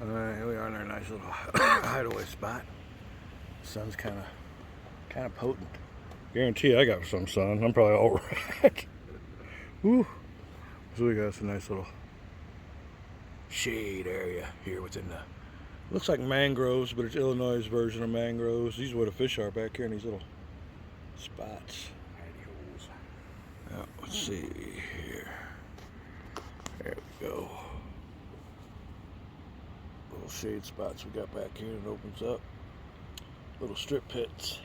Alright, here we are in our nice little hideaway spot. Sun's kind of potent. Guarantee I got some sun. I'm probably all right. Woo. So we got some nice little shade area here within the, looks like mangroves, but it's Illinois' version of mangroves. These are where the fish are back here in these little spots. Now, let's see here. There we go. Little shade spots we got back here, and it opens up. Little strip pits,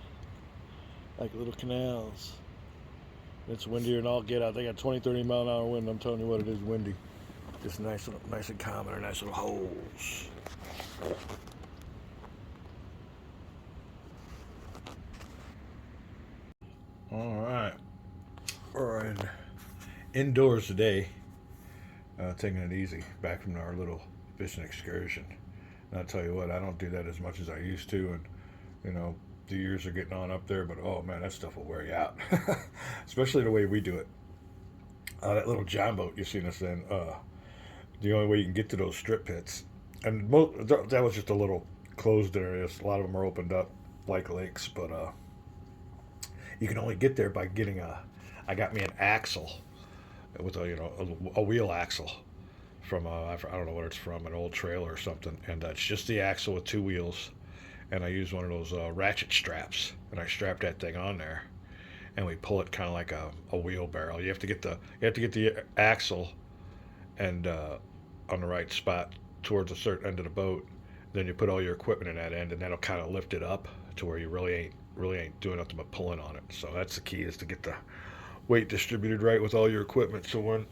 like little canals. It's windier and all get out. They got 20-30 mile an hour wind. I'm telling you what, it is windy. Just nice and calm, and nice little holes. All right, we're indoors today, taking it easy. Back from our little fishing excursion. And I'll tell you what, I don't do that as much as I used to, and you know, the years are getting on up there, but oh man, that stuff will wear you out. Especially the way we do it. That little john boat you've seen us in, the only way you can get to those strip pits, and that was just a little closed areas. A lot of them are opened up like lakes, but you can only get there by getting I got me an axle with a wheel axle from I don't know what it's from, an old trailer or something, and it's just the axle with two wheels, and I use one of those ratchet straps, and I strap that thing on there, and we pull it kind of like a wheelbarrow. You have to get the axle and on the right spot towards a certain end of the boat. Then you put all your equipment in that end, and that'll kind of lift it up to where you really ain't doing nothing but pulling on it. So that's the key, is to get the weight distributed right with all your equipment. So when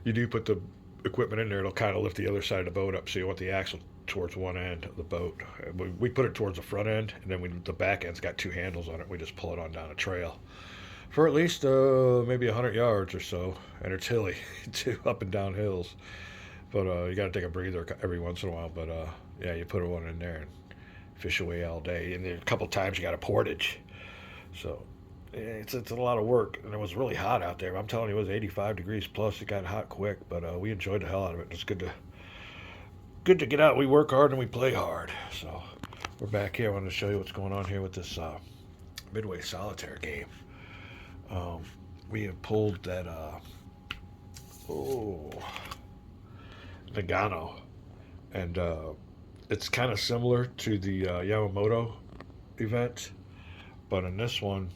you do put the equipment in there, it'll kind of lift the other side of the boat up. So you want the axle towards one end of the boat. We put it towards the front end, and then the back end's got two handles on it. We just pull it on down a trail for at least maybe 100 yards or so, and it's hilly too, up and down hills. But you got to take a breather every once in a while. But yeah, you put one in there and fish away all day. And then a couple times you got a portage. So yeah, it's a lot of work. And it was really hot out there. I'm telling you, it was 85 degrees plus. It got hot quick, but we enjoyed the hell out of it. It's good to get out. We work hard and we play hard. So we're back here. I wanted to show you what's going on here with this Midway Solitaire game. We have pulled that Nagano, and it's kind of similar to the Yamamoto event, but in this one,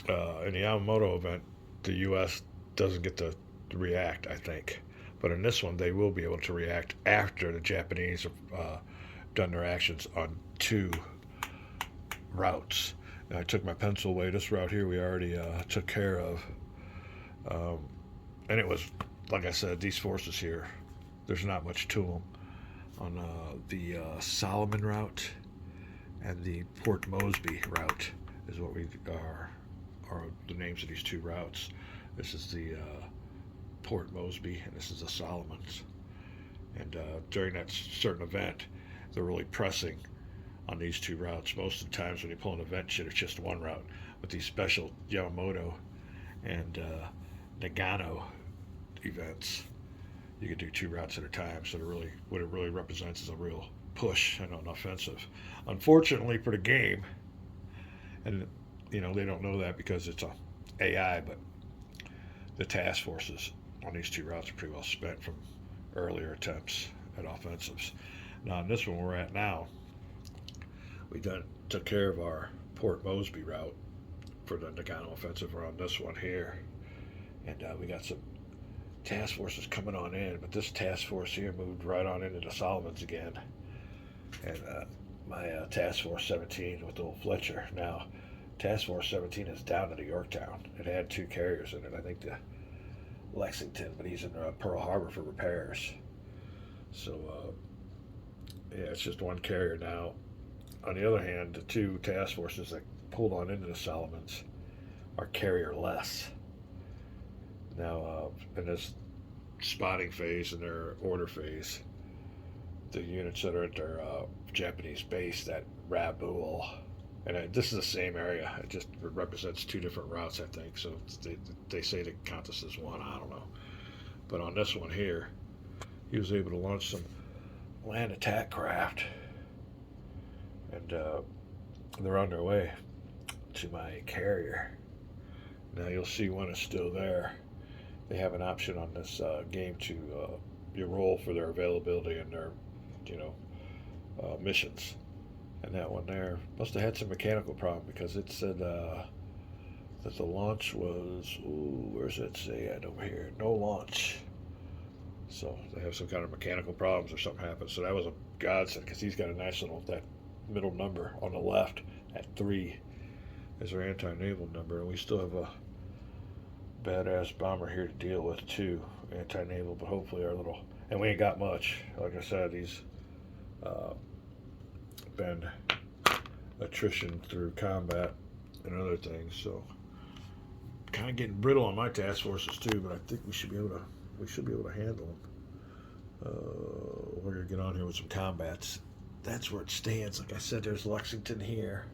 in the Yamamoto event, the U.S. doesn't get to react, I think. But in this one, they will be able to react after the Japanese have done their actions on two routes. And I took my pencil away. This route here we already took care of. And it was, like I said, these forces here, there's not much to them. On the Solomon route and the Port Mosby route is what we are the names of these two routes. This is the Port Mosby, and this is the Solomons. And during that certain event, they're really pressing on these two routes. Most of the times when you pull an event shit, it's just one route. With these special Yamamoto and Nagano events, you can do two routes at a time. So what it really represents is a real push and an offensive. Unfortunately for the game, and they don't know that because it's a AI, but the task forces on these two routes are pretty well spent from earlier attempts at offensives. Now, in this one we're at now, we took care of our Port Mosby route for the Nagano offensive. We're on this one here, and we got some task forces coming on in, but this task force here moved right on into the Solomons again. And my task force 17 with old Fletcher. Now, task force 17 is down in Yorktown. It had two carriers in it. I think the Lexington, but he's in Pearl Harbor for repairs. So yeah, it's just one carrier now. On the other hand, the two task forces that pulled on into the Solomons are carrier-less. Now, in this spotting phase and their order phase, the units that are at their Japanese base, that Rabaul, and this is the same area. It just represents two different routes, I think. So they say they count this as one. I don't know. But on this one here, he was able to launch some land attack craft, and they're on their way to my carrier. Now you'll see when it's still there. They have an option on this game to you roll for their availability and their, you know, missions. And that one there must have had some mechanical problem because it said that the launch was, ooh, where's it say it over here? No launch. So they have some kind of mechanical problems or something happened. So that was a godsend because he's got a nice little, that middle number on the left at 3 is our anti-naval number. And we still have a badass bomber here to deal with too, anti-naval, but hopefully our little, and we ain't got much. Like I said, he's been attrition through combat and other things, so kind of getting brittle on my task forces too. But I think we should be able to handle them. We're gonna get on here with some combats. That's where it stands. Like I said, there's Lexington here.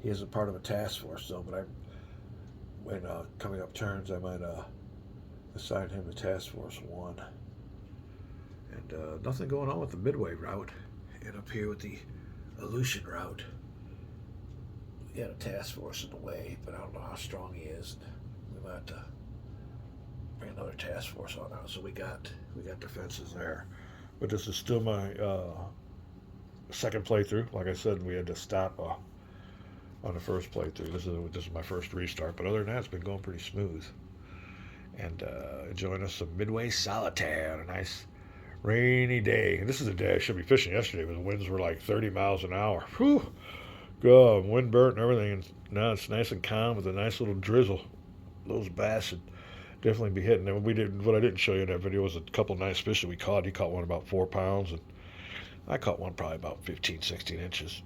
He is a part of a task force though, but when coming up turns, I might assign him to Task Force 1. And nothing going on with the Midway route. And up here with the Aleutian route, we got a task force in the way, but I don't know how strong he is. We might have to bring another task force on out. So we got defenses there. But this is still my second playthrough. Like I said, we had to stop on the first playthrough. This is my first restart. But other than that, it's been going pretty smooth. And enjoying us some Midway Solitaire on a nice rainy day. And this is a day I should be fishing yesterday, but the winds were like 30 miles an hour. Whew! God, wind burnt and everything. And now it's nice and calm with a nice little drizzle. Those bass should definitely be hitting. And what I didn't show you in that video was a couple nice fish that we caught. He caught one about 4 pounds, and I caught one probably about 15, 16 inches.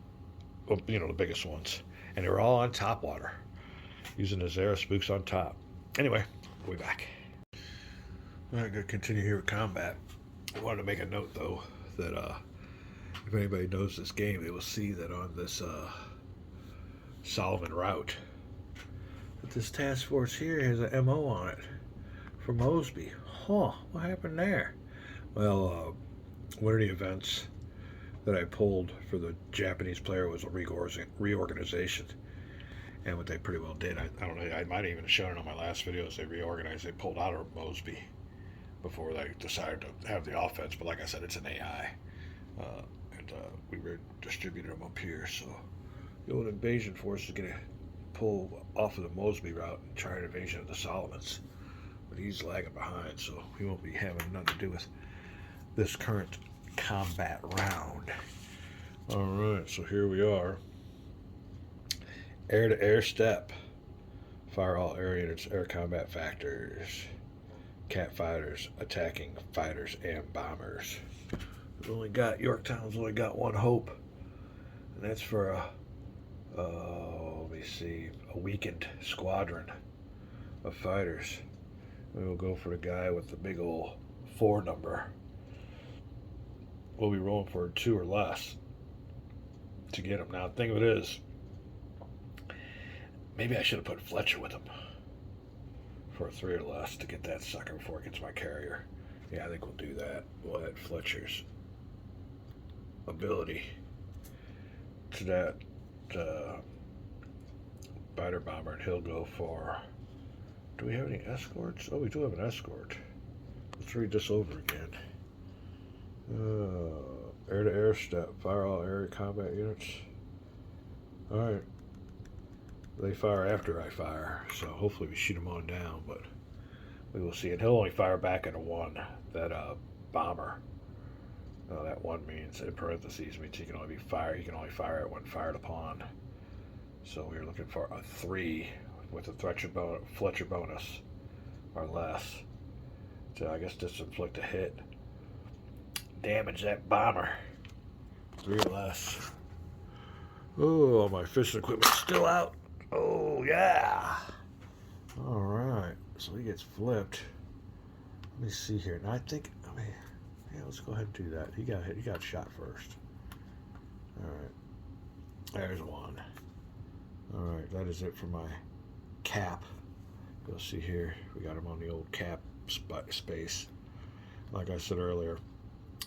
Well, you know, the biggest ones. And they were all on top water, using the Zara spooks on top. Anyway, we'll be back. All right, going to continue here with combat. I wanted to make a note, though, that if anybody knows this game, they will see that on this Solomon route, that this task force here has an MO on it for Mosby. Huh, what happened there? Well, one of the events that I pulled for the Japanese player was a reorganization. And what they pretty well did, I don't know, I might have even shown it on my last videos, they reorganized, they pulled out of Mosby before they decided to have the offense. But like I said, it's an AI. And we distributed them up here. So the old invasion force is going to pull off of the Mosby route and try an invasion of the Solomons. But he's lagging behind, so he won't be having nothing to do with this current combat round. All right, so here we are. Air-to-air step. Fire all area units, air combat factors. Cat fighters, attacking fighters, and bombers. Yorktown's only got one hope, and that's for let me see, a weakened squadron of fighters. We will go for the guy with the big old 4 number. We'll be rolling for 2 or less to get him. Now, the thing of it is, maybe I should have put Fletcher with him for a 3 or less to get that sucker before it gets my carrier. Yeah, I think we'll do that. We'll add Fletcher's ability to that biter bomber, and he'll go for, do we have any escorts? Oh, we do have an escort. Let's read this over again. Air-to-air step. Fire all area combat units. Alright. They fire after I fire, so hopefully we shoot them on down, but we will see. And he'll only fire back at a 1. That bomber. That 1 means, in parentheses, means he can only fire at when fired upon. So we're looking for a 3 with a Fletcher bonus or less. So I guess just inflict a hit. Damage that bomber. 3 or less. Oh, my fishing equipment's still out. Oh, yeah. All right. So he gets flipped. Let me see here. Now, yeah, let's go ahead and do that. He got shot first. All right. There's 1. All right. That is it for my cap. You'll see here. We got him on the old cap space. Like I said earlier,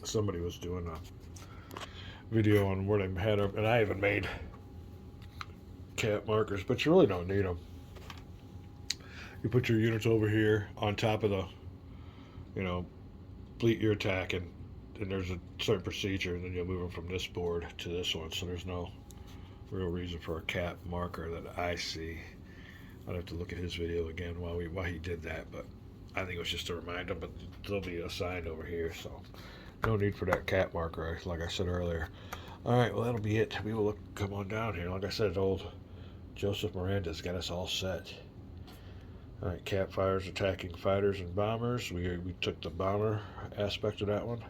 somebody was doing video on where they had them, and I even made cap markers, but you really don't need them. You put your units over here on top of the, fleet you're attacking, and there's a certain procedure, and then you'll move them from this board to this one. So there's no real reason for a cap marker that I see. I'd have to look at his video again why he did that, but I think it was just to remind him. But they'll be assigned over here, so no need for that cap marker, like I said earlier. All right, well that'll be it. We will come on down here. Like I said, old Joseph Miranda's got us all set. All right, cap fires attacking fighters and bombers. We took the bomber aspect of that one.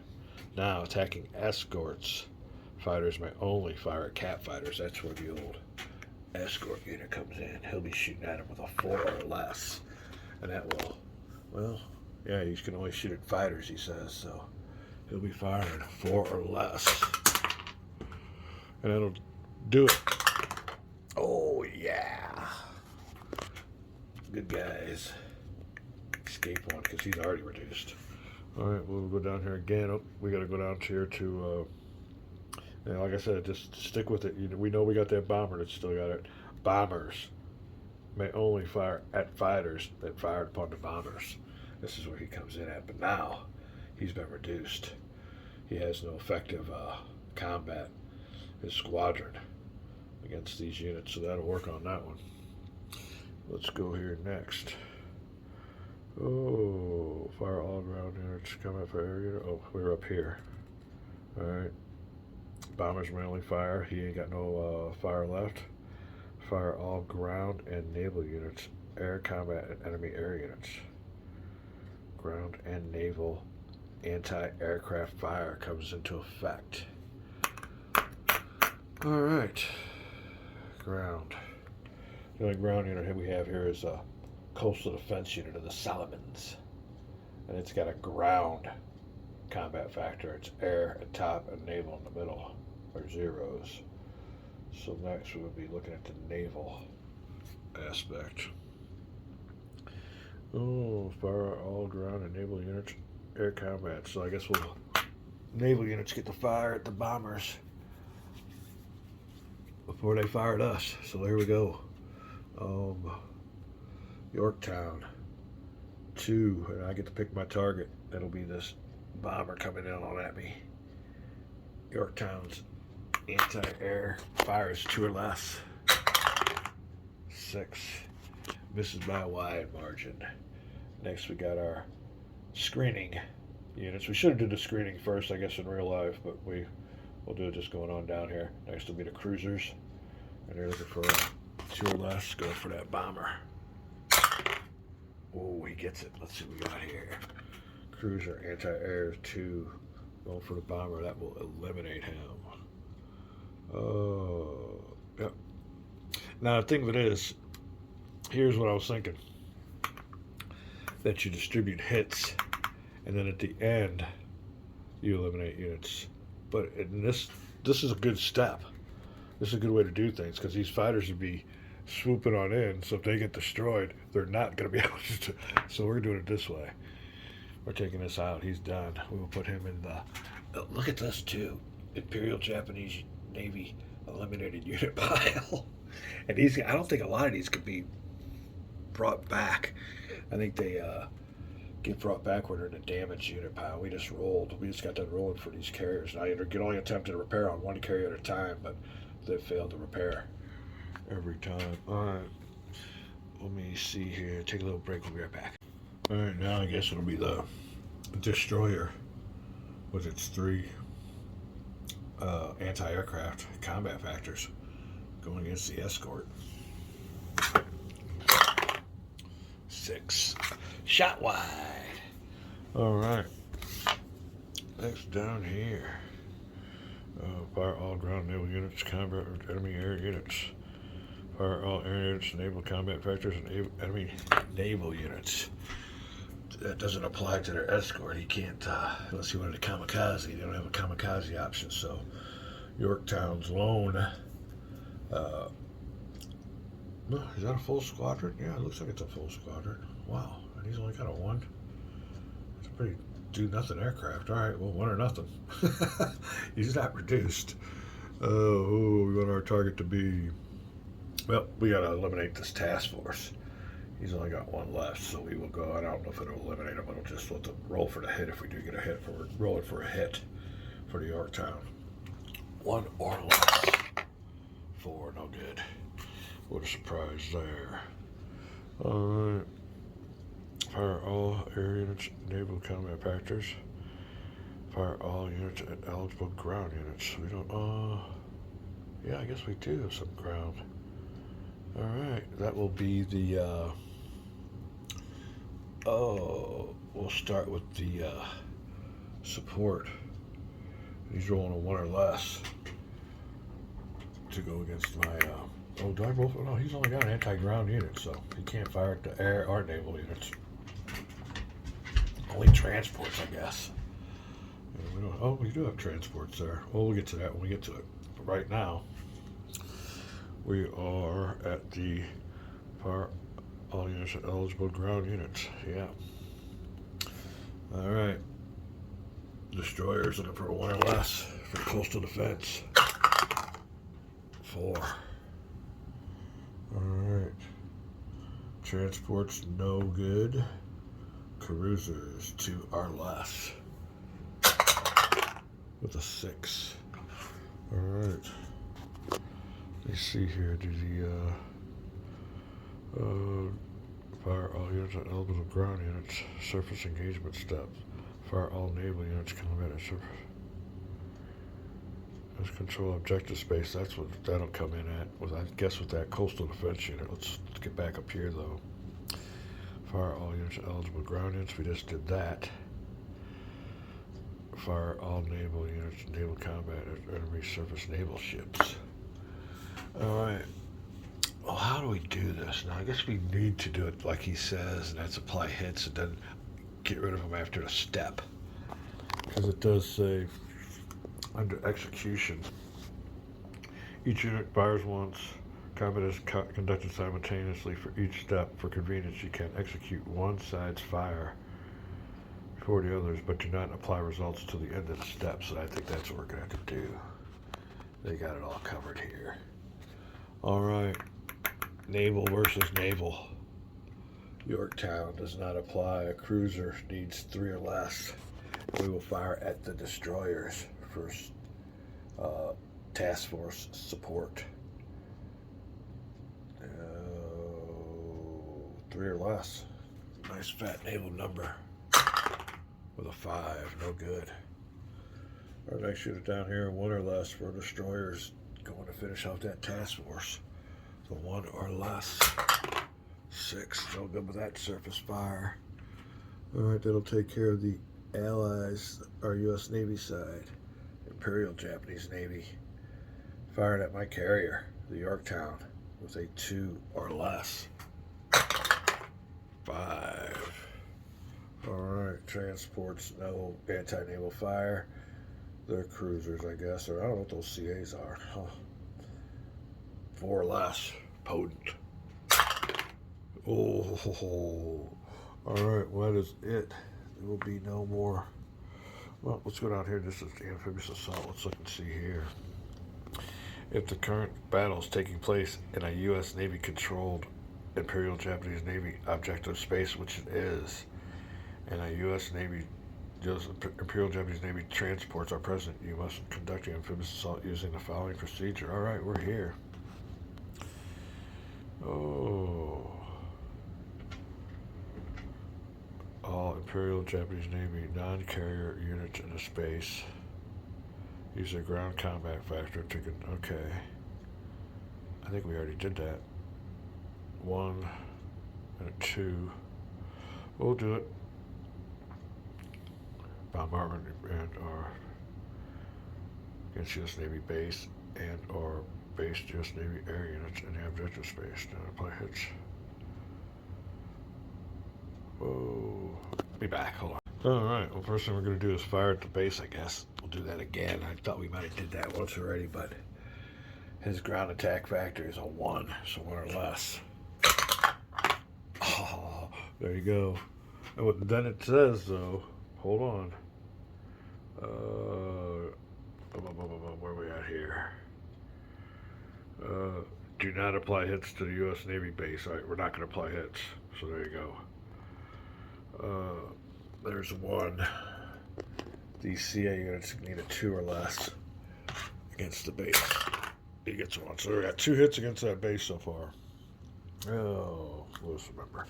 Now attacking escorts. Fighters may only fire at cap fighters. That's where the old escort unit comes in. He'll be shooting at him with a 4 or less. And that will, well, yeah, he can only shoot at fighters, he says. So he'll be firing 4 or less. And that'll do it. Oh, yeah. Good guys. Escape one because he's already reduced. All right, we'll go down here again. Oh, we got to go down here to, like I said, just stick with it. We know we got that bomber that's still got it. Bombers may only fire at fighters that fired upon the bombers. This is where he comes in at. But now he's been reduced. He has no effective combat. His squadron against these units, so that'll work on that one. Let's go here next. Oh, fire all ground units, combat for area. Oh, we're up here. All right. Bombers may only fire. He ain't got no fire left. Fire all ground and naval units, air combat and enemy air units. Ground and naval anti-aircraft fire comes into effect. All right. Ground. The only ground unit we have here is a coastal defense unit of the Solomons, and it's got a ground combat factor. It's air at top and naval in the middle, or zeros. So next we will be looking at the naval aspect. Oh, fire all ground and naval units, air combat. So I guess naval units get to fire at the bombers before they fire at us. So there we go. Yorktown 2, and I get to pick my target. That'll be this bomber coming in on at me. Yorktown's anti-air fires 2 or less. 6. Misses by a wide margin. Next we got our screening units. We should have did the screening first, I guess, in real life, but we'll do it just going on down here. Next will be the cruisers, and they're looking for 2 or less. Going for that bomber. Oh, he gets it. Let's see what we got here. Cruiser anti-air 2. Going for the bomber. That will eliminate him. Oh, yep. Now the thing of it is, here's what I was thinking. That you distribute hits, and then at the end, you eliminate units. But this is a good step. This is a good way to do things, because these fighters would be swooping on in, so if they get destroyed, they're not going to be able to. So we're doing it this way. We're taking this out. He's done. We will put him in the... look at this, too. Imperial Japanese Navy eliminated unit pile. And these, I don't think a lot of these could be brought back. I think they get brought back when they're in a damaged unit pile. We just got done rolling for these carriers. Now, you can only attempt to repair on one carrier at a time, but they failed to repair every time. All right. Let me see here. Take a little break. We'll be right back. All right, now I guess it'll be the destroyer with its 3 anti-aircraft combat factors going against the escort. 6. Shot wide. All right. Next down here. Fire all ground naval units, combat enemy air units. Fire all air units, naval combat factors, and enemy naval units. That doesn't apply to their escort. He can't, unless he wanted a kamikaze. They don't have a kamikaze option, so Yorktown's lone. Is that a full squadron? Yeah, it looks like it's a full squadron. Wow, and he's only got a 1. It's a pretty do nothing aircraft. All right, well, 1 or nothing. He's not reduced. Oh, we want our target to be. Well, we got to eliminate this task force. He's only got 1 left, so we will go. I don't know if it'll eliminate him. It'll just let them roll for the hit if we do get a hit. We're rolling for a hit for the Yorktown. 1 or less. 4, no good. What a surprise there. Alright. Fire all air units, naval combat factors. Fire all units and eligible ground units. We don't, yeah, I guess we do have some ground. Alright, that will be the, we'll start with the, support. He's rolling a 1 or less to go against my, oh, do I roll? No, he's only got an anti-ground unit, so he can't fire at the air or naval units. Only transports, I guess. We do have transports there. Well, we'll get to that when we get to it. But right now, we are at the fire all units and eligible ground units. Yeah. All right. Destroyers looking for a 1 or less for coastal defense. 4. All right. Transports no good. Cruisers 2 or less with a 6. All right. Let's see here. Do the fire all units and eligible ground units. Surface engagement steps. Fire all naval units combat at surface. Let's control objective space. That's what that'll come in at. I guess with that coastal defense unit. Let's get back up here though. Fire all units eligible ground units. We just did that. Fire all naval units, naval combat at enemy surface naval ships. Alright. Well, how do we do this? Now, I guess we need to do it like he says, and that's apply hits and then get rid of them after the step. Because it does say, under execution, each unit fires once. Combat is conducted simultaneously for each step. For convenience, you can execute one side's fire before the others, but do not apply results to the end of the steps. And I think that's what we're going to have to do. They got it all covered here. All right. Naval versus naval. Yorktown does not apply. A cruiser needs 3 or less. We will fire at the destroyers for task force support. 3 or less. Nice fat naval number. With a 5, no good. Our next unit down here, 1 or less for destroyers going to finish off that task force. The 1 or less. 6, no good with that surface fire. Alright, that'll take care of the Allies, our U.S. Navy side. Imperial Japanese Navy. Firing at my carrier, the Yorktown, with a 2 or less. 5. Alright, transports, no anti-naval fire. They're cruisers, I guess, or I don't know what those CAs are. Huh. 4 or less. Potent. Oh, alright, what is it? There will be no more. Well, let's go down here. This is the Amphibious Assault. Let's look and see here. If the current battle is taking place in a U.S. Navy-controlled Imperial Japanese Navy objective space, which it is, and a U.S. Imperial Japanese Navy transports are present, you must conduct the amphibious assault using the following procedure. All right, we're here. Oh. All Imperial Japanese Navy non-carrier units in a space use a ground combat factor to okay. I think we already did that. 1 and a 2. We'll do it. Bombardment and or against U.S. Navy base and or based U.S. Navy air units in the objective space. Now apply hits. Whoa. Be back. Hold on. Alright, well, first thing we're going to do is fire at the base, I guess. We'll do that again. I thought we might have did that once already, but his ground attack factor is a 1, so 1 or less. Oh, there you go. And then it says, though, hold on. Where are we at here? Do not apply hits to the U.S. Navy base. All right, we're not going to apply hits. So there you go. There's one. These CA units need a 2 or less against the base. He gets one. So we got 2 hits against that base so far. Oh, let's remember.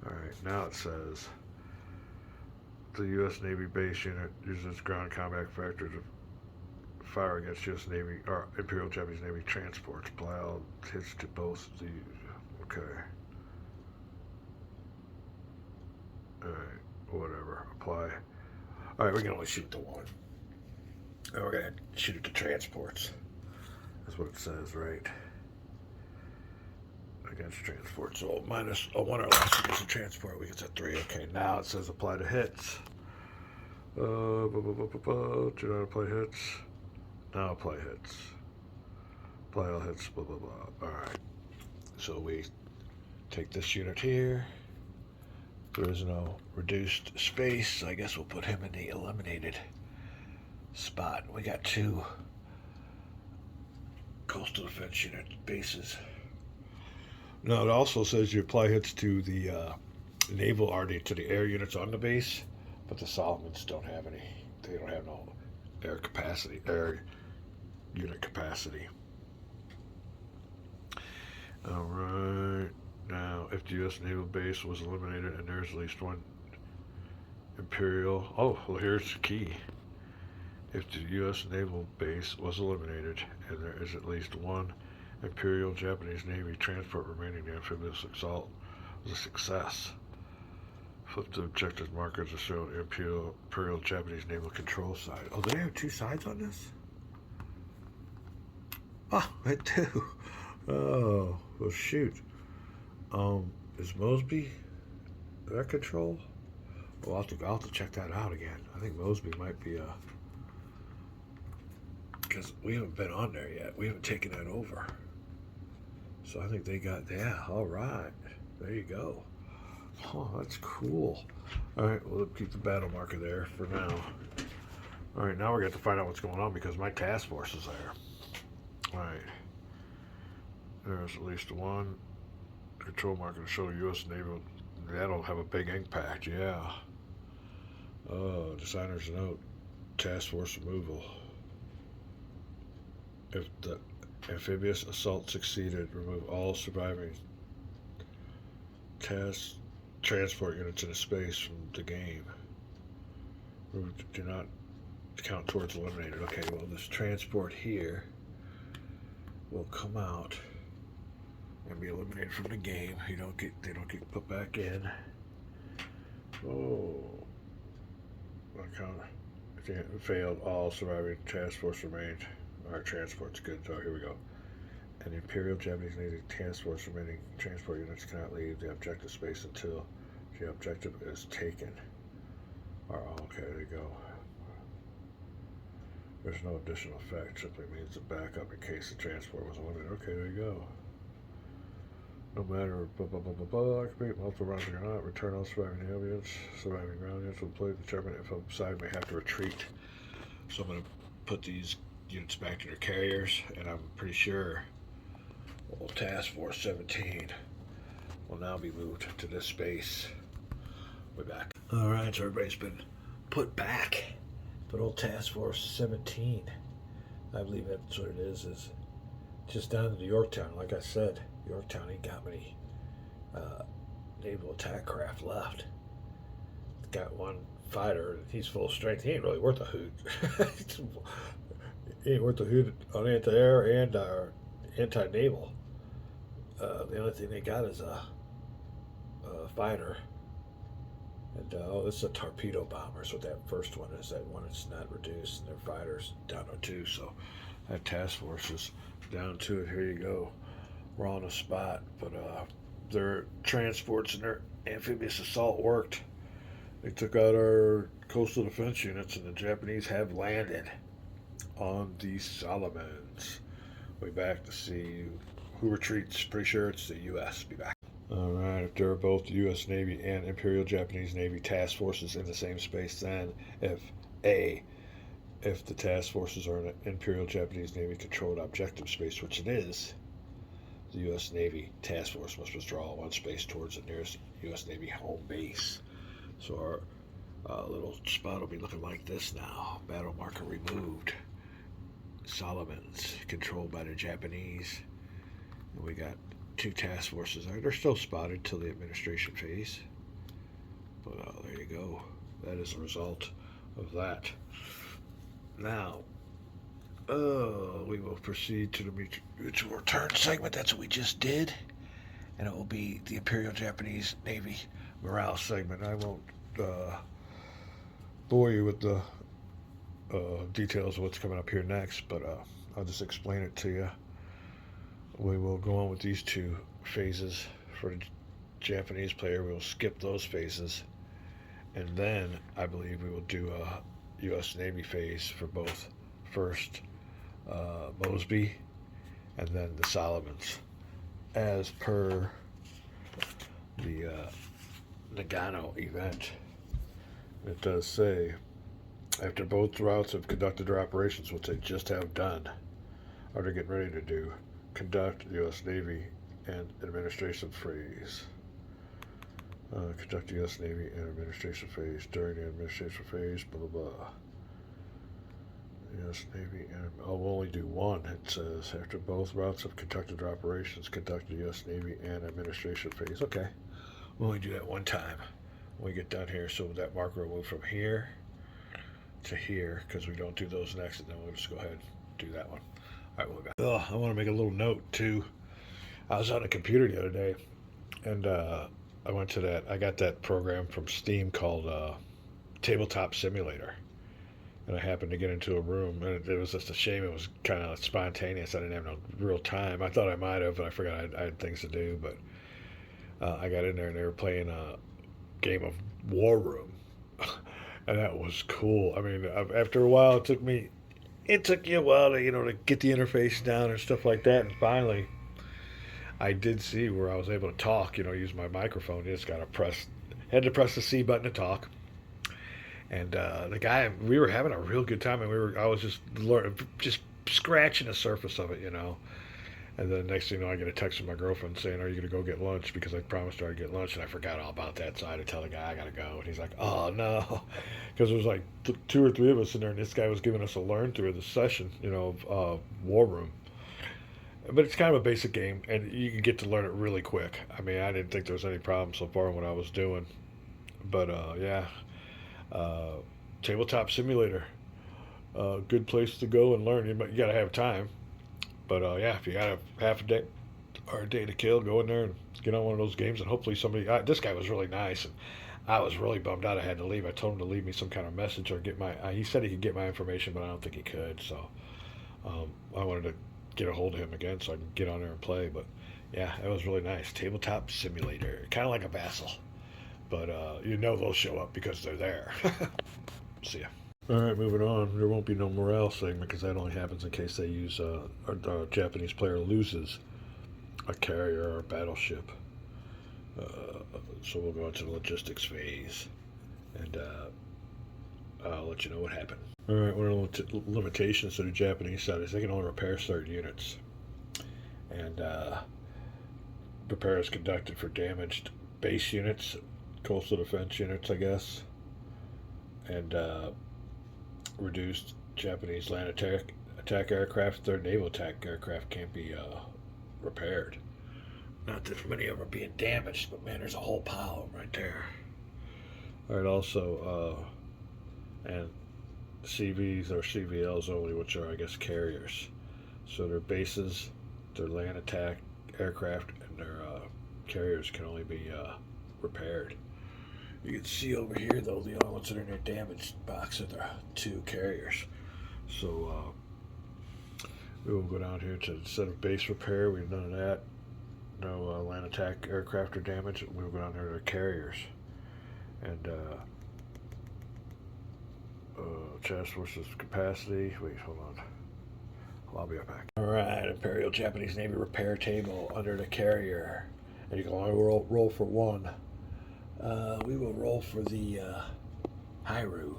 All right, now it says the U.S. Navy base unit uses ground combat factor to fire against U.S. Navy or Imperial Japanese Navy transports. Apply all hits to both the. Okay. All right, whatever. Apply. All right, we can only shoot the one. And we're gonna shoot at the transports. That's what it says, right? Against transport. So minus a 1 or less against the transport, we get a 3. Okay, now it says apply to hits. Do not apply hits. Now apply hits. Apply all hits, blah, blah, blah. Alright. So we take this unit here. There is no reduced space. I guess we'll put him in the eliminated spot. We got 2 coastal defense unit bases. Now it also says you apply hits to the naval or to the air units on the base, but the Solomons don't have any. They don't have no air capacity, air unit capacity. All right. Now, if the U.S. naval base was eliminated and there's at least 1 Imperial, oh, well, here's the key. If the U.S. naval base was eliminated and there is at least 1 Imperial Japanese Navy transport remaining, the Amphibious Assault was a success. Flip the objective markers to show the Imperial Japanese Naval Control side. Oh, do they have 2 sides on this? Oh, they do. Oh, well, shoot. Is Mosby that control? Well, I'll have to check that out again. I think Mosby might be because we haven't been on there yet. We haven't taken that over. So I think they got, yeah, all right. There you go. Oh, that's cool. All right, we'll keep the battle marker there for now. All right, now we're going to find out what's going on because my task force is there. All right. There's at least 1 control marker to show U.S. Naval. That'll have a big impact, yeah. Oh, designer's note. Task force removal. If the Amphibious Assault succeeded, remove all surviving transport units in space from the game. Do not count towards eliminated. Okay, well, this transport here will come out and be eliminated from the game. They don't get put back in. Oh, failed. All surviving task force remained. Our transport's good. So here we go. And the Imperial Japanese Navy task force remaining transport units cannot leave the objective space until the objective is taken. Okay, there you go. There's no additional effect. Simply means a backup in case the transport was eliminated. Okay, there you go. No matter complete multiple rounds or not, return all surviving aliens. Surviving ground units will play determine if a side may have to retreat. So I'm going to put these units back to their carriers, and I'm pretty sure Task Force 17 will now be moved to this space. We're back. All right, so everybody's been put back. But old Task Force 17, I believe that's what it is just down to Yorktown. Like I said, Yorktown ain't got many naval attack craft left. It's got 1 fighter. He's full strength. He ain't really worth a hoot. He ain't worth a hoot on anti-air and anti-naval. The only thing they got is a fighter. And this is a torpedo bomber. So that first one is that one that's not reduced, and their fighters down to 2. So that task force is down to it. Here you go. We're on a spot, but their transports and their amphibious assault worked. They took out our coastal defense units, and the Japanese have landed on the Solomons. We're back to see who retreats. Pretty sure it's the U.S. Be back. All right, if there are both U.S. Navy and Imperial Japanese Navy task forces in the same space, then if the task forces are in an Imperial Japanese Navy controlled objective space, which it is, the U.S. Navy task force must withdraw one space towards the nearest U.S. Navy home base. So our little spot will be looking like this now. Battle marker removed. Solomons controlled by the Japanese. And we got two task forces. They're still spotted till the administration phase. But there you go. That is a result of that. Now, we will proceed to the mutual return segment. That's what we just did. And it will be the Imperial Japanese Navy morale segment. I won't bore you with the details of what's coming up here next, but I'll just explain it to you. We will go on with these two phases for the Japanese player. We will skip those phases, and then I believe we will do a U.S. Navy phase for both first Mosby and then the Solomons, as per the Nagano event. It does say, after both routes have conducted their operations, which they just have done, or they're getting ready to do, conduct U.S. Navy and administration phase. Conduct the U.S. Navy and administration phase. During the administration phase, blah, blah, blah. U.S. Navy and I'll only do one. It says, after both routes have conducted their operations, conduct the U.S. Navy and administration phase. Okay. We'll only do that one time when we get down here. So that marker will move from here to here, because we don't do those next, and then we'll just go ahead and do that one. All right, we'll go. Oh, I want to make a little note too. I was on a computer the other day, and I went to that. I got that program from Steam called Tabletop Simulator, and I happened to get into a room, and it was just a shame. It was kind of spontaneous. I didn't have no real time. I thought I might have, but I forgot I had things to do. But I got in there, and they were playing a game of War Room. And that was cool. I mean, after a while, it took me a while to to get the interface down and stuff like that. And finally, I did see where I was able to talk. Use my microphone. You just had to press the C button to talk. And the guy, we were having a real good time, and I was just scratching the surface of it. And then next thing you know, I get a text from my girlfriend saying, "Are you going to go get lunch?" Because I promised her I'd get lunch, and I forgot all about that. So I had to tell the guy I got to go. And he's like, "Oh, no." Because there was like two or three of us in there, and this guy was giving us a learn through of the session, of War Room. But it's kind of a basic game, and you can get to learn it really quick. I mean, I didn't think there was any problem so far in what I was doing. But, yeah. Tabletop Simulator. Good place to go and learn. You got to have time. But yeah, if you got a half a day or a day to kill, go in there and get on one of those games, and hopefully somebody. This guy was really nice, and I was really bummed out. I had to leave. I told him to leave me some kind of message or get my. He said he could get my information, but I don't think he could. So I wanted to get a hold of him again so I can get on there and play. But yeah, it was really nice. Tabletop Simulator, kind of like a Vassal, but they'll show up because they're there. See ya. All right, moving on. There won't be no morale segment because that only happens in case they use a Japanese player loses a carrier or a battleship. So we'll go into the logistics phase, and I'll let you know what happened. All right, one of the limitations to the Japanese side is they can only repair certain units, and repair is conducted for damaged base units, coastal defense units, I guess, and reduced Japanese land attack aircraft. Their naval attack aircraft can't be repaired. Not that many of them are being damaged, but man, there's a whole pile of them right there. All right, also, and CVs or CVLs only, which are, I guess, carriers. So their bases, their land attack aircraft, and their carriers can only be repaired. You can see over here, though, the only ones that are in their damaged box are the two carriers. So we will go down here to instead of base repair. We've none of that. No land attack aircraft are damaged. We will go down here to the carriers. And task forces capacity. Wait, hold on. I'll be right back. All right, Imperial Japanese Navy repair table under the carrier. and you can only roll for one. We will roll for the Hairu.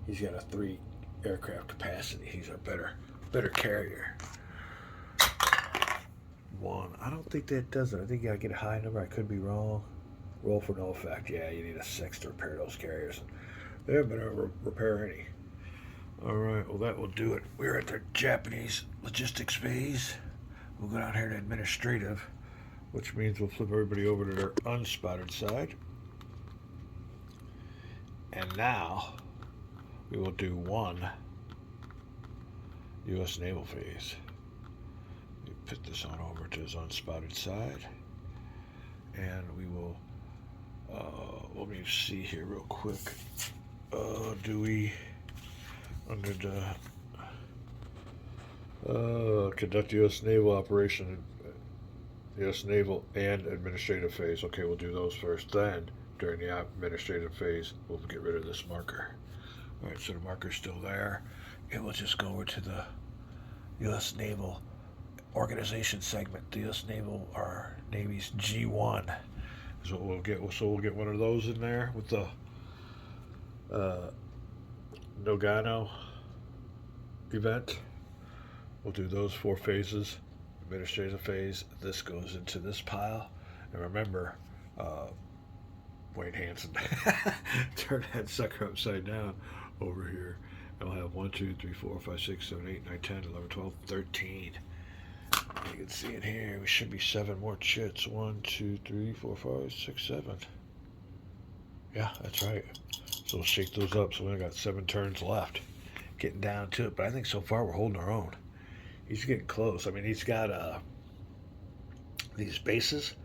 He's got a 3 aircraft capacity. He's our better carrier. 1. I don't think that does it. I think you gotta get a high number. I could be wrong. Roll for no effect. Yeah, you need a 6 to repair those carriers. They haven't been able to repair any. Alright, well that will do it. We're at the Japanese logistics phase. We'll go down here to administrative, which means we'll flip everybody over to their unspotted side. And now we will do 1 U.S. Naval phase. We put this on over to his unspotted side. And we will, let me see here real quick. Do we, under the, conduct U.S. Naval Operation, U.S. Naval and administrative phase. Okay, we'll do those first. Then, during the administrative phase, we'll get rid of this marker. Alright, so the marker's still there. It will just go over to the U.S. Naval Organization segment. The U.S. Naval, our Navy's G1 is what we'll get. So we'll get one of those in there with the Nagano event. We'll do those 4 phases. Administrative phase, this goes into this pile. And remember, Wayne Hansen, turn that sucker upside down over here. And we'll have 1, 2, 3, 4, 5, 6, 7, 8, 9, 10, 11, 12, 13. You can see it here. We should be 7 more chits. 1, 2, 3, 4, 5, 6, 7. Yeah, that's right. So we'll shake those up. So we only got 7 turns left. Getting down to it. But I think so far we're holding our own. He's getting close. I mean, he's got these bases,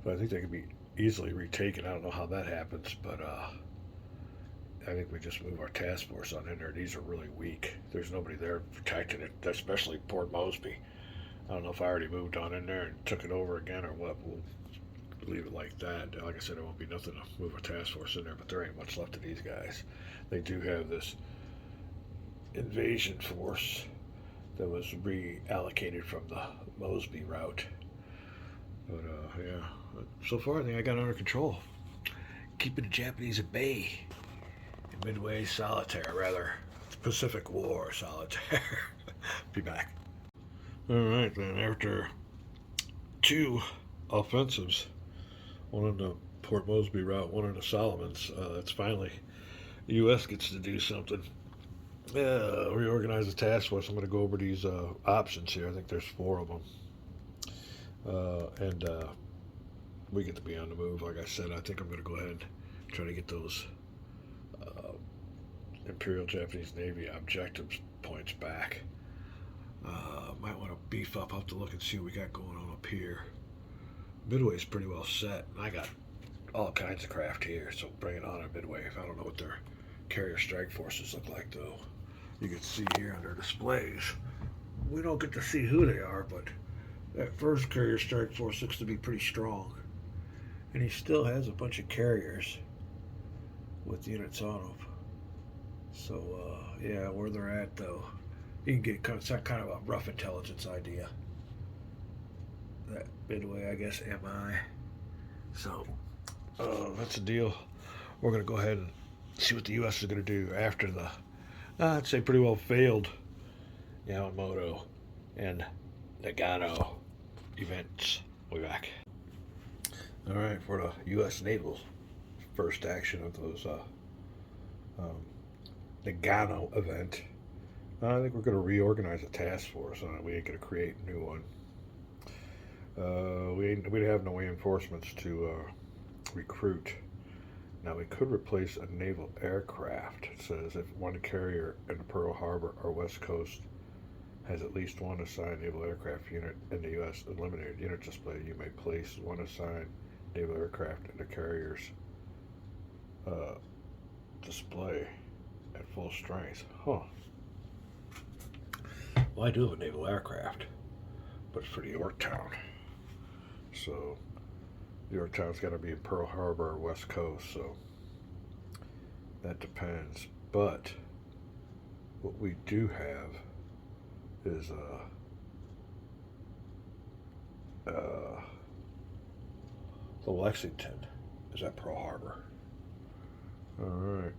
but I think they can be easily retaken. I don't know how that happens, but I think we just move our task force on in there. These are really weak. There's nobody there protecting it, especially Port Mosby. I don't know if I already moved on in there and took it over again or what. We'll leave it like that. Like I said, there won't be nothing to move a task force in there, but there ain't much left of these guys. They do have this invasion force that was reallocated from the Mosby route. But yeah, so far I think I got it under control. Keeping the Japanese at bay. In Midway Solitaire, rather. Pacific War Solitaire. Be back. Alright then, after 2 offensives, one on the Port Mosby route, one on the Solomons, it's finally the U.S. gets to do something. Reorganize the task force. I'm going to go over these options here. I think there's 4 of them. And we get to be on the move. Like I said, I think I'm going to go ahead and try to get those Imperial Japanese Navy objectives points back. Might want to beef up. I'll have to look and see what we got going on up here. Midway's pretty well set. I got all kinds of craft here, so bring it on at Midway. I don't know what their carrier strike forces look like, though. You can see here on their displays. We don't get to see who they are, but that first carrier strike force looks to be pretty strong. And he still has a bunch of carriers with units on them. So, yeah, where they're at, though, you can get kind of a rough intelligence idea. That Midway, I guess, MI. So, that's the deal. We're going to go ahead and see what the U.S. is going to do after the, I'd say pretty well failed Yamamoto and Nagano events. We'll be back. All right, for the U.S. Naval's first action of those Nagano event, I think we're going to reorganize a task force on it. We ain't going to create a new one. We have no reinforcements to recruit. Now we could replace a naval aircraft. It says if one carrier in Pearl Harbor or West Coast has at least one assigned naval aircraft unit in the U.S. eliminated unit display, you may place one assigned naval aircraft in the carrier's display at full strength. Huh. Well, I do have a naval aircraft, but it's for the Yorktown. So Yorktown's got to be in Pearl Harbor or West Coast, so that depends. But what we do have is The Lexington is at Pearl Harbor. All right.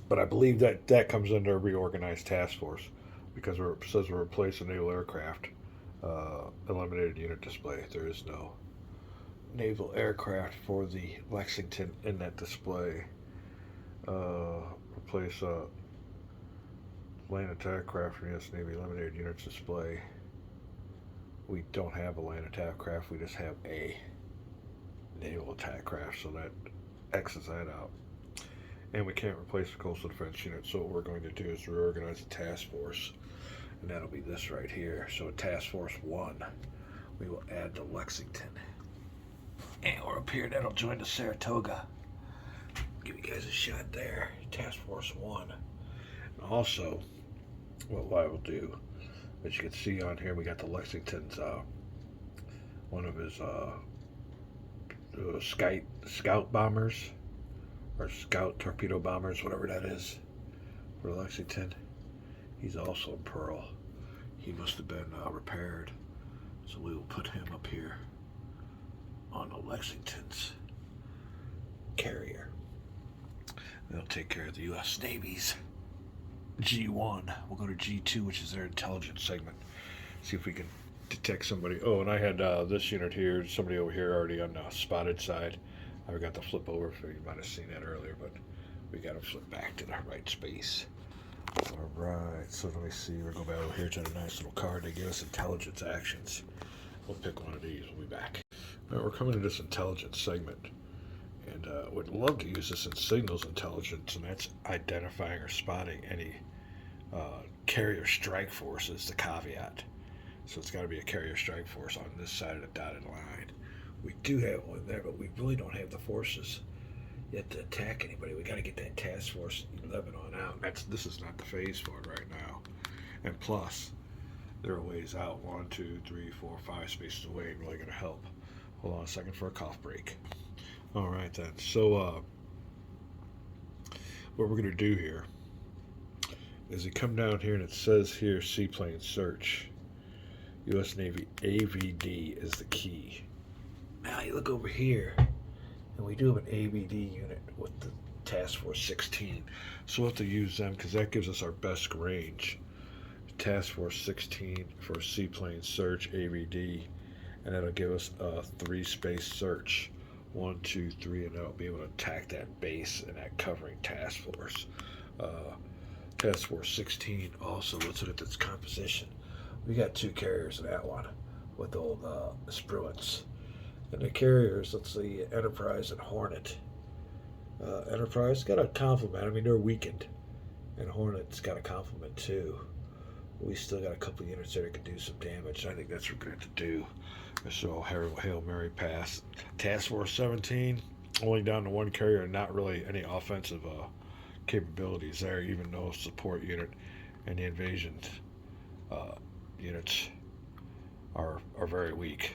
But I believe that comes under a reorganized task force because it says we're replacing naval aircraft. Eliminated unit display. There is no naval aircraft for the Lexington in that display. Replace land attack craft from U.S. Navy eliminated units display. We don't have a land attack craft. We just have a naval attack craft, so that X's that out. And we can't replace the coastal defense unit, so what we're going to do is reorganize the task force, and that'll be this right here. So Task Force 1, we will add the Lexington. And we're up here, that'll join the Saratoga. Give you guys a shot there. Task Force 1. And also, what I will do, as you can see on here, we got the Lexington's, one of his scout bombers, or scout torpedo bombers, whatever that is, for Lexington. He's also in Pearl. He must have been repaired. So we will put him up here on the Lexington's carrier. They'll take care of the U.S. Navy's G1. We'll go to G2, which is their intelligence segment. See if we can detect somebody. Oh, and I had this unit here, somebody over here already on the spotted side. I forgot to flip over, so you might have seen that earlier, but we got to flip back to the right space. All right, so let me see. We'll go back over here to the nice little card. They give us intelligence actions. We'll pick one of these. We'll be back. All right, we're coming to this intelligence segment, and would love to use this in signals intelligence, and that's identifying or spotting any carrier strike force is the caveat. So it's got to be a carrier strike force on this side of the dotted line. We do have one there, but we really don't have the forces yet to attack anybody. We got to get that task force 11 on out. This is not the phase for it right now. And plus, they're a ways out. 1, 2, 3, 4, 5 spaces away. Ain't really going to help. Hold on a second for a cough break. All right then. So what we're going to do here is you come down here and it says here seaplane search. U.S. Navy AVD is the key. Now you look over here, and we do have an AVD unit with the Task Force 16. So we'll have to use them because that gives us our best range. Task Force 16 for seaplane search AVD, and that'll give us a 3-space search. 1, 2, 3, and that'll be able to attack that base and that covering task force. Task Force 16 also, let's look at its composition. We got 2 carriers in that one with old Spruance. And the carriers, let's see, Enterprise and Hornet. Enterprise got a complement. I mean, they're weakened. And Hornet's got a complement too. We still got a couple units there that can do some damage. I think that's what we're going to do. So, Hail Mary pass. Task Force 17, only down to 1 carrier and not really any offensive capabilities there, even though support unit and the invasion units are very weak.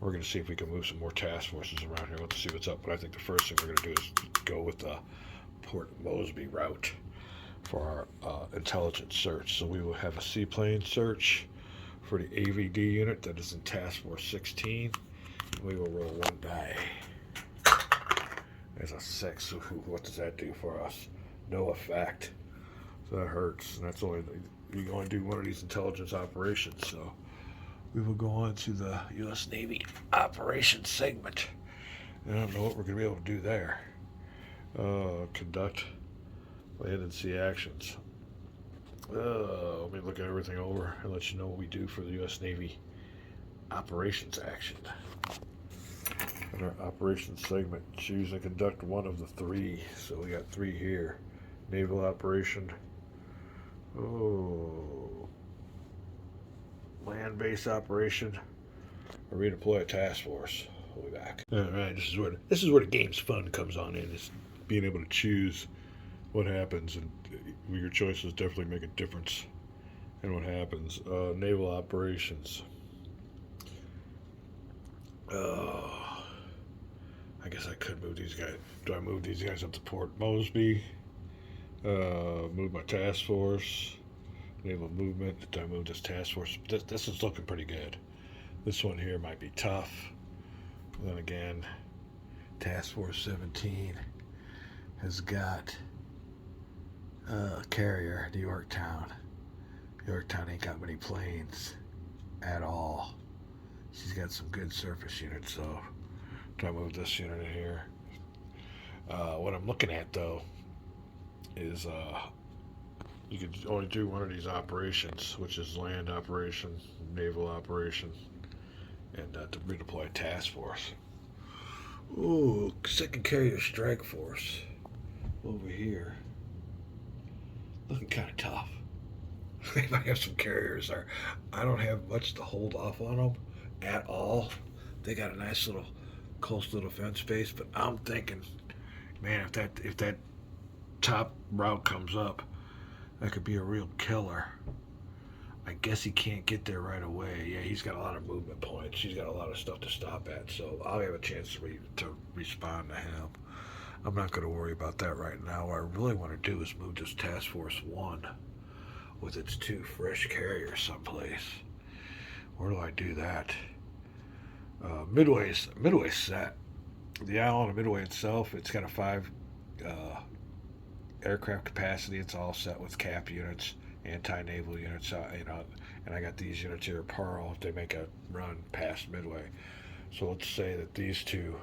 We're going to see if we can move some more task forces around here. Let's see what's up. But I think the first thing we're going to do is go with the Port Moresby route for our intelligence search. So we will have a seaplane search for the AVD unit that is in Task Force 16. We will roll 1 die. There's a 6. What does that do for us? No effect. So that hurts. And that's only, you only do one of these intelligence operations. So we will go on to the U.S. Navy operations segment. And I don't know what we're going to be able to do there. Conduct land and sea actions. Let me look at everything over and let you know what we do for the U.S. Navy operations action. In our operations segment, choose and conduct one of the 3. So we got 3 here. Naval operation. Land-based operation. Or redeploy a task force. We'll be back. All right, this is where the game's fun comes on in. Is being able to choose what happens, and your choices definitely make a difference in what happens. Naval operations. I guess I could move these guys. Do I move these guys up to Port Moresby? Move my task force. Naval movement. Do I move this task force? This is looking pretty good. This one here might be tough. Then again, Task Force 17 has got a carrier, the Yorktown. Yorktown ain't got many planes at all. She's got some good surface units, so try to move this unit in here. What I'm looking at, though, is you could only do one of these operations, which is land operation, naval operation, and to redeploy task force. Ooh, second carrier strike force over here. Looking kind of tough. They might have some carriers there. I don't have much to hold off on them at all. They got a nice little coastal defense base, but I'm thinking, man, if that top route comes up, that could be a real killer. I guess he can't get there right away. Yeah, he's got a lot of movement points. He's got a lot of stuff to stop at, so I'll have a chance to respond to him. I'm not going to worry about that right now. What I really want to do is move this Task Force 1 with its 2 fresh carriers someplace. Where do I do that? Midway's set. The island of Midway itself, it's got a 5 aircraft capacity. It's all set with cap units, anti-naval units, and I got these units here, Pearl, if they make a run past Midway. So let's say that these 2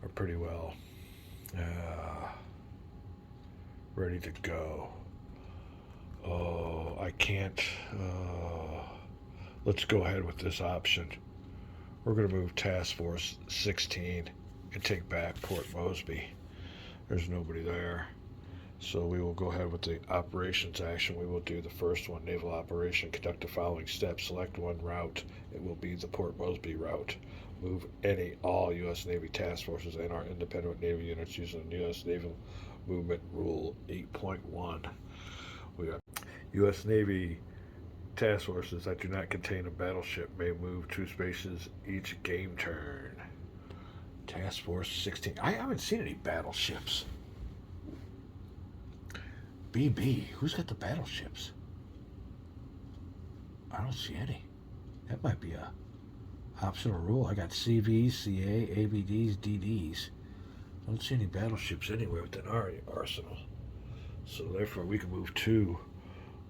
are pretty well ready to go. Oh, I can't. Let's go ahead with this option. We're going to move Task Force 16 and take back Port Moresby. There's nobody there. So we will go ahead with the operations action. We will do the first one, naval operation. Conduct the following steps. Select one route. It will be the Port Moresby route. Move all U.S. Navy task forces and our independent Navy units using the U.S. Naval Movement Rule 8.1. We got U.S. Navy task forces that do not contain a battleship may move 2 spaces each game turn. Task Force 16. I haven't seen any battleships. BB, who's got the battleships? I don't see any. That might be a optional rule. I got CVs, CA, ABDs, DDs. I don't see any battleships anywhere within our arsenal. So therefore we can move 2.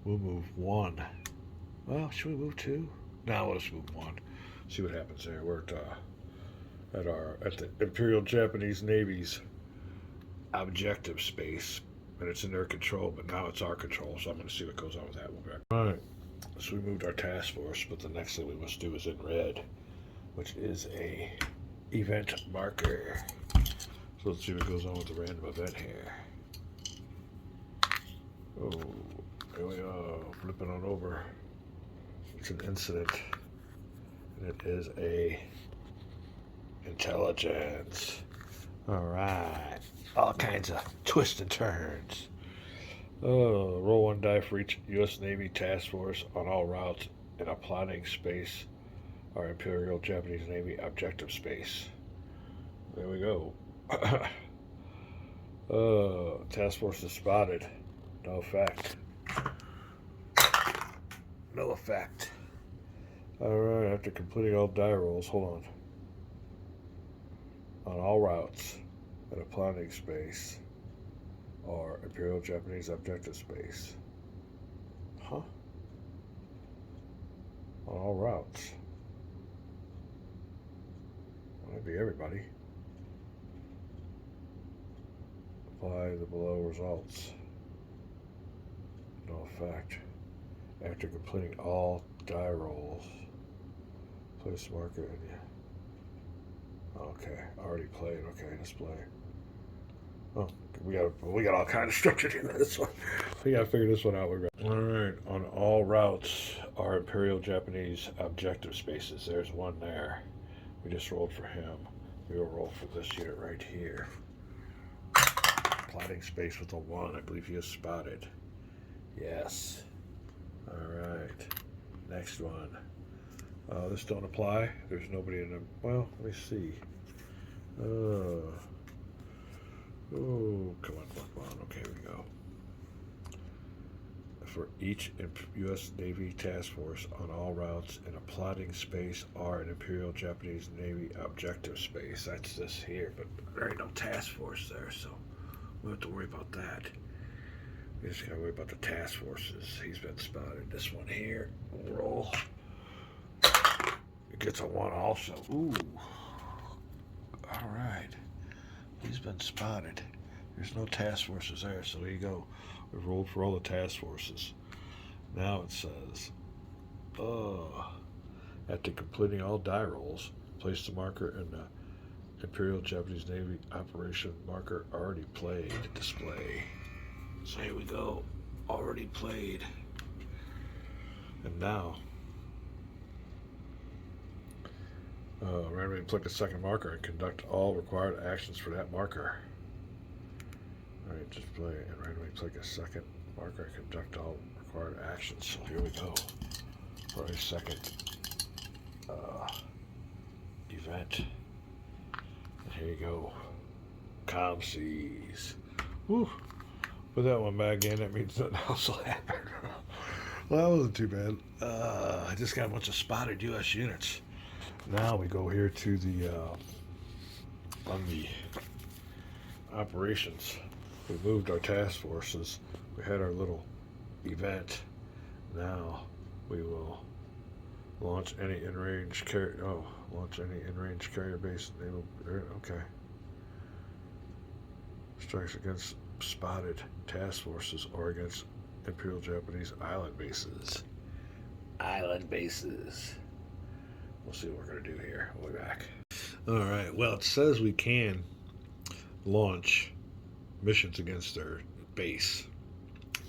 We'll move 1. Well, should we move 2? No, let's move 1. See what happens there. We're at the Imperial Japanese Navy's objective space. And it's in their control, but now it's our control, so I'm going to see what goes on with that. We'll be back. All right, so we moved our task force, but the next thing we must do is in red, which is a event marker. So let's see what goes on with the random event here. Oh, here we go, flipping on over. It's an incident, and it is a intelligence. All right. All kinds of twists and turns. Roll 1 die for each U.S. Navy task force on all routes in a plotting space or Imperial Japanese Navy objective space. There we go. Task force is spotted. No effect. No effect. Alright, after completing all die rolls, hold on. On all routes. At a plotting space or Imperial Japanese objective space. Huh? On all routes. That'd be everybody. Apply the below results. No effect. After completing all die rolls, place marker in you. Okay, already played. Okay, display. Oh, we got all kind of structured in this one. We gotta figure this one out. All right, on all routes are Imperial Japanese objective spaces. There's one there. We just rolled for him. We will roll for this unit right here. Plotting space with a 1. I believe he is spotted. Yes. All right. Next one. This don't apply. There's nobody in them. Well, let me see. Oh, come on. Okay, here we go. for each U.S. Navy task force on all routes in a plotting space are an Imperial Japanese Navy objective space. That's this here, but there ain't no task force there, so we don't have to worry about that. We just gotta worry about the task forces. He's been spotted. This one here, we'll roll. It gets a 1 also. Ooh. Alright. He's been spotted. There's no task forces there, so here you go. We've rolled for all the task forces. Now it says, after completing all die rolls, place the marker in the Imperial Japanese Navy Operation marker already played display. So here we go. Already played. And now, randomly click the second marker and conduct all required actions for that marker. Alright, just play and randomly click a second marker and conduct all required actions. So here we go. For a second event. And here you go. ComSees. Woo! Put that one back in. That means nothing else will happen. Well, that wasn't too bad. I just got a bunch of spotted U.S. units. Now we go here to the on the operations. We moved our task forces. We had our little event. Now we will launch any in-range carrier. Oh, launch any in-range carrier-based naval. Okay. Strikes against spotted task forces or against Imperial Japanese island bases. Island bases. We'll see what we're gonna do here. We'll be back. All right. Well, it says we can launch missions against their base,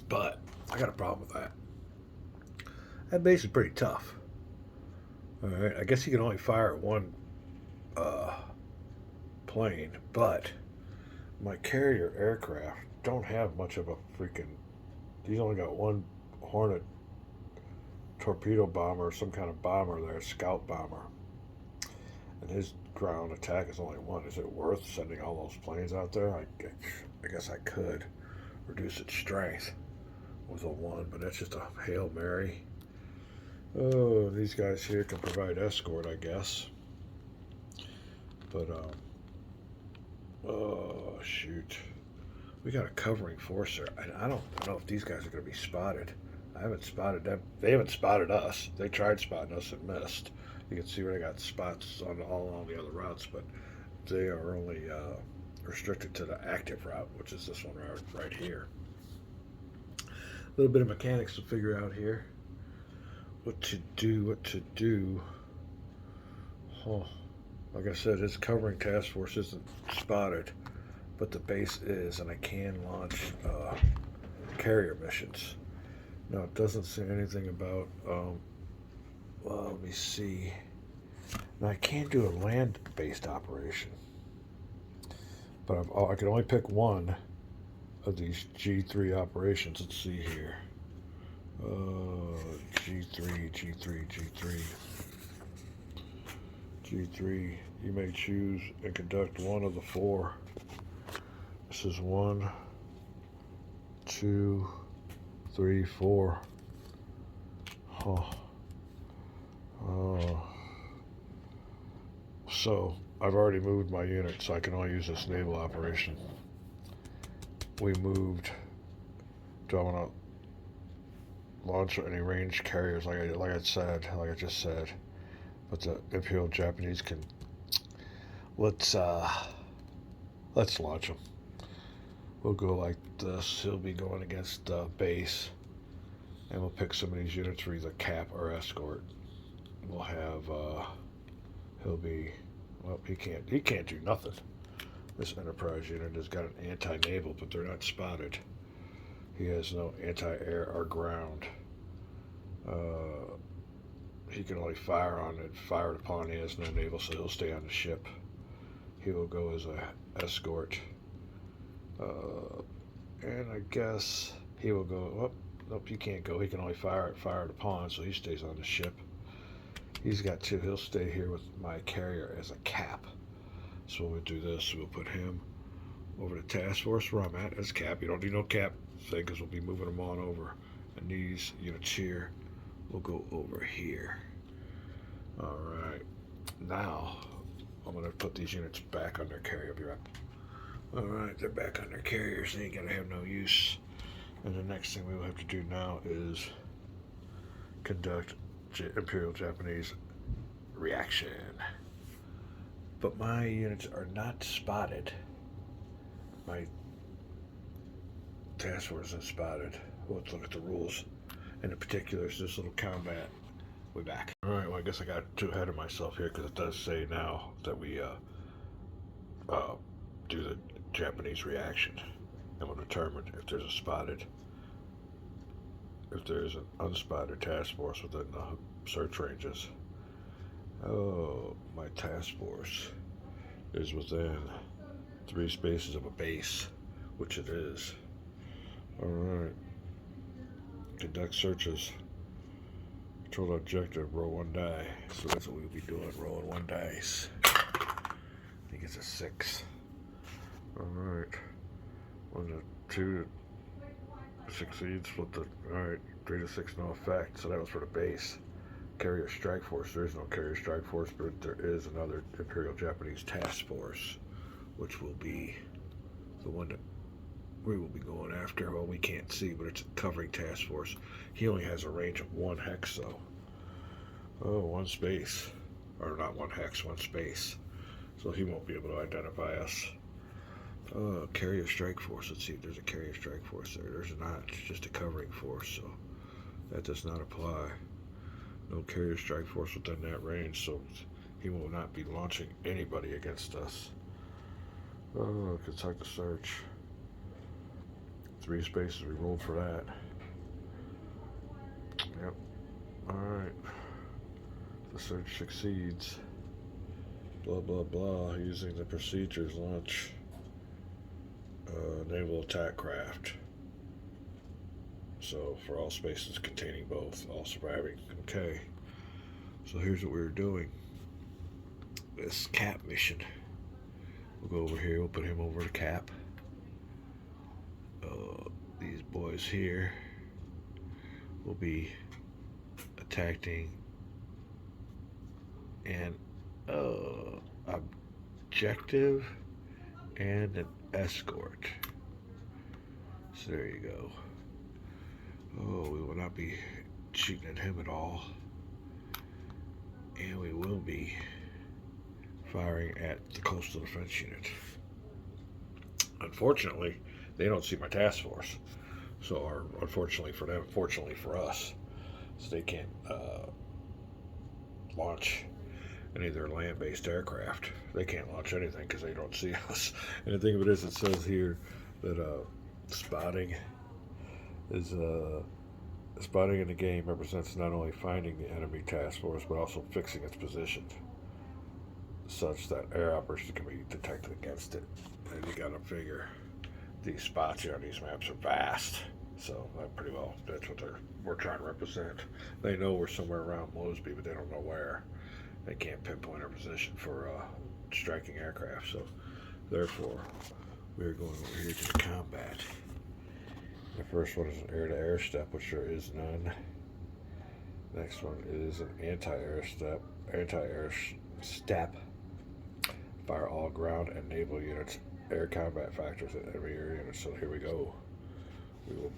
but I got a problem with that. That base is pretty tough. All right, I guess you can only fire at one plane, but my carrier aircraft don't have much of a freaking. He's only got one Hornet torpedo bomber or some kind of bomber there, scout bomber, and his ground attack is only one. Is it worth sending all those planes out there? I guess I could reduce its strength with a 1, but that's just a Hail Mary. Oh, these guys here can provide escort, I guess. But, oh, shoot. We got a covering force there. And I don't know if these guys are going to be spotted. I haven't spotted them. They haven't spotted us. They tried spotting us and missed. You can see where they got spots on all along the other routes, but they are only restricted to the active route, which is this one right here. A little bit of mechanics to figure out here. What to do. Huh. Like I said, his covering task force isn't spotted, but the base is, and I can launch carrier missions. Now, it doesn't say anything about, well, let me see. Now, I can't do a land-based operation, but I can only pick one of these G3 operations. Let's see here. G3. You may choose and conduct one of the 4. This is 1, 2, 3, 4. Huh. So I've already moved my unit, so I can only use this naval operation. We moved. Do I want to launch any range carriers? Like I just said, but the Imperial Japanese can. Let's launch them. We'll go like this. He'll be going against base, and we'll pick some of these units for either cap or escort. We'll have he'll be, well, he can't do nothing. This Enterprise unit has got an anti-naval, but they're not spotted. He has no anti-air or ground. He can only fire on it, fired upon. He has no naval, so he'll stay on the ship. He will go as a escort. And I guess he will go, oh, nope, he can't go. He can only fire it upon, so he stays on the ship. He's got 2. He'll stay here with my carrier as a cap. So we'll do this. We'll put him over the task force where I'm at as cap. You don't need no cap thing because we'll be moving him on over. And these units here will go over here. Alright. Now, I'm going to put these units back on their carrier. I'll be right. Alright, they're back on their carriers. They ain't going to have no use. And the next thing we will have to do now is conduct Imperial Japanese reaction. But my units are not spotted. My task force is spotted. Let's look at the rules. And in particular, it's this little combat. We're back. Alright, well, I guess I got too ahead of myself here because it does say now that we do the Japanese reaction. And we'll determine if there's an unspotted task force within the search ranges. Oh, my task force is within 3 spaces of a base, which it is. Alright. Conduct searches. Control objective, roll 1 die. So that's what we'll be doing, rolling 1 dice. I think it's a 6. Alright. 1 to 2 succeeds with the, alright, 3 to 6 no effect. So that was for the base. Carrier strike force. There is no carrier strike force, but there is another Imperial Japanese task force, which will be the one that we will be going after. Well, we can't see, but it's a covering task force. He only has a range of 1 hex, though. Oh, 1 space. Or not 1 hex, 1 space. So he won't be able to identify us. Oh, carrier strike force. Let's see if there's a carrier strike force there. There's not. It's just a covering force, so that does not apply. No carrier strike force within that range, so he will not be launching anybody against us. Oh, conduct the search. 3 spaces, we rolled for that. Yep. Alright. The search succeeds. Blah, blah, blah. Using the procedures, launch naval attack craft. So, for all spaces containing both, all surviving. Okay. So, here's what we were doing. This cap mission. We'll go over here, we'll put him over to cap. These boys here will be attacking an objective and an escort. So there you go. Oh, we will not be shooting at him at all. And we will be firing at the coastal defense unit. Unfortunately, they don't see my task force. So, or unfortunately for them, fortunately for us, so they can't launch any of their land-based aircraft. They can't launch anything because they don't see us. And the thing of it is, it says here that spotting is spotting in the game represents not only finding the enemy task force but also fixing its position such that air operations can be detected against it. And you gotta figure these spots here on these maps are vast, so pretty well that's what we're trying to represent. They know we're somewhere around Mosby, but they don't know where. They can't pinpoint our position for striking aircraft, so therefore we're going over here to the combat. The first one is an air-to-air step, which there is none. Next one is an anti-air step. Fire all ground and naval units, air combat factors at every air unit. So here we go. We will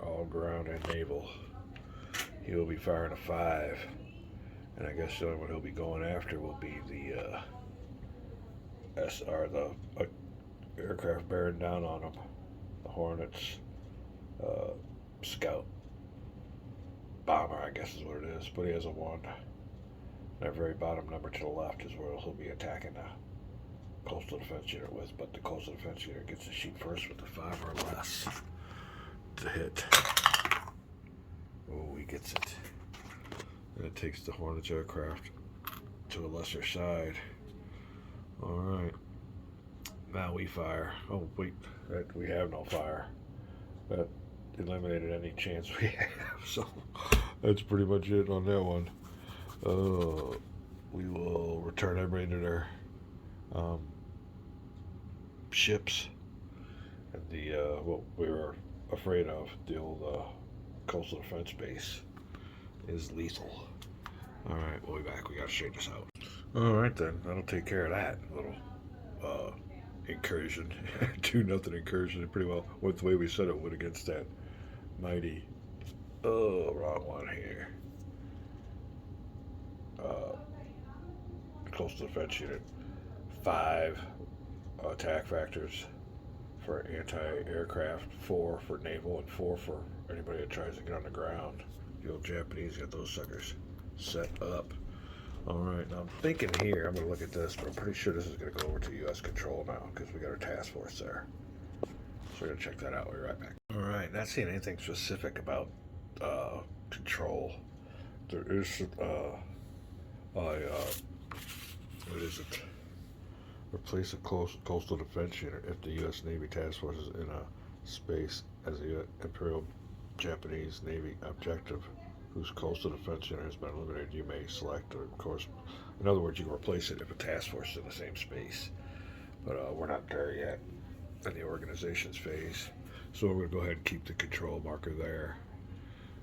all ground and naval. He will be firing a 5, and I guess the only one he'll be going after will be the aircraft bearing down on him. The Hornets, Scout Bomber, I guess is what it is, but he has a 1. That very bottom number to the left is where he'll be attacking the coastal defense unit with, but the coastal defense unit gets to shoot first with the 5 or less to hit. Oh, he gets it. And it takes the Hornets aircraft to a lesser side. Alright. Now we fire. Oh, wait. We have no fire. That eliminated any chance we have. So that's pretty much it on that one. We will return everybody to their ships. And we were afraid of. The old coastal defense base is lethal. Alright, we'll be back. We gotta shake this out. Alright then, that'll take care of that little incursion. 2-0 incursion. It pretty well went the way we said it would against that mighty, wrong one here. Coastal defense unit. 5 attack factors for anti-aircraft, 4 for naval, and 4 for anybody that tries to get on the ground. The old Japanese got those suckers set up. Alright, now I'm thinking here, I'm going to look at this, but I'm pretty sure this is going to go over to U.S. control now, because we got our task force there. So we're going to check that out. We'll be right back. Alright, not seeing anything specific about control. There is, what is it? Replace a coastal defense unit if the U.S. Navy task force is in a space as a Imperial Japanese Navy objective whose coastal defense unit has been eliminated. You may select, or of course, in other words, you can replace it if a task force is in the same space. But we're not there yet in the organization's phase. So we're going to go ahead and keep the control marker there.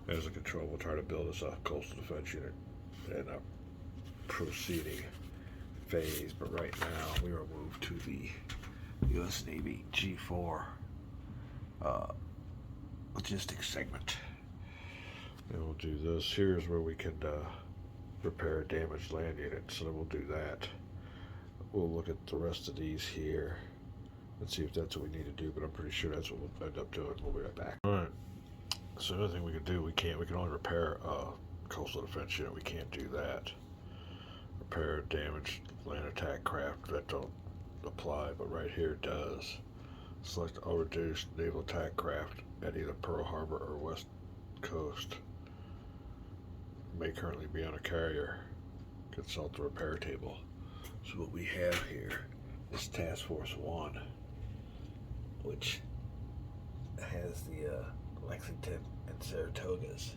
As a control, we'll try to build us a coastal defense unit in a proceeding phase, but right now we will move to the U.S. Navy G4 logistics segment. And we'll do this. Here's where we can repair a damaged land unit, so then we'll do that. We'll look at the rest of these here and see if that's what we need to do, but I'm pretty sure that's what we'll end up doing. We'll be right back. Alright, so another thing we can do, we can only repair a coastal defense unit. We can't do that. Repair damaged land attack craft, that don't apply, but right here it does. Select all reduced naval attack craft at either Pearl Harbor or West Coast. May currently be on a carrier. Consult the repair table. So what we have here is Task Force 1, which has the Lexington and Saratogas.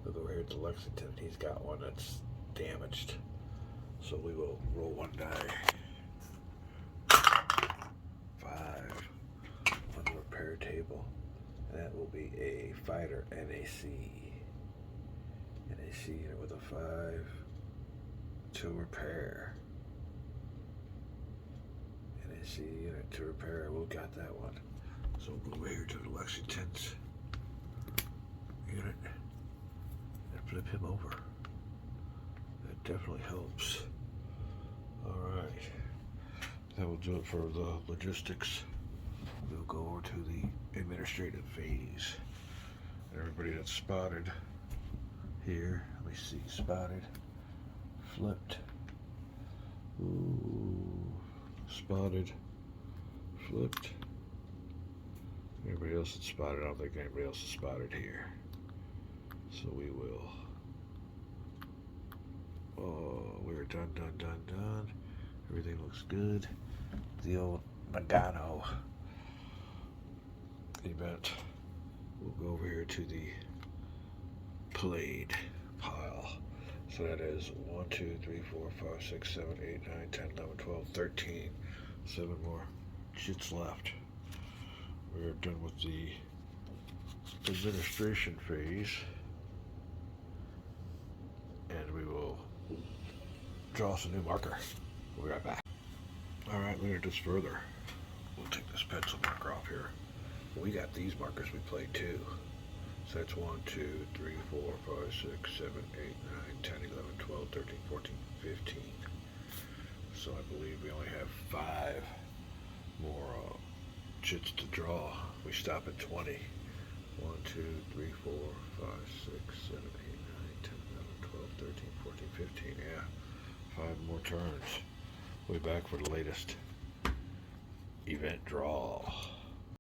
Look over here at the Lexington, he's got one that's damaged. So we will roll one die. 5 on the repair table. And that will be a fighter NAC. NAC unit with a 5 to repair. NAC unit to repair. We got that one. So we'll go over here to the Lexington's unit and flip him over. That definitely helps. Alright. That will do it for the logistics. We'll go over to the administrative phase. Everybody that's spotted here, let me see, spotted, flipped, ooh, spotted, flipped. Everybody else that's spotted, I don't think anybody else is spotted here. So we will, we're done. Everything looks good. The old Nagano event. We'll go over here to the played pile. So that is 1, 2, 3, 4, 5, 6, 7, 8, 9, 10, 11, 12, 13. 7 more chits left. We're done with the administration phase. And we will draw us a new marker. We'll be right back. Alright, we're going to do this further. We'll take this pencil marker off here. We got these markers we played too. So that's 1, 2, 3, 4, 5, 6, 7, 8, 9, 10, 11, 12, 13, 14, 15. So I believe we only have 5 more chits to draw. We stop at 20. 1, 2, 3, 4, 5, 6, 7, 8, 9, 10, 11, 12, 13, 14, 15. Yeah. 5 more turns. We'll be back for the latest event draw.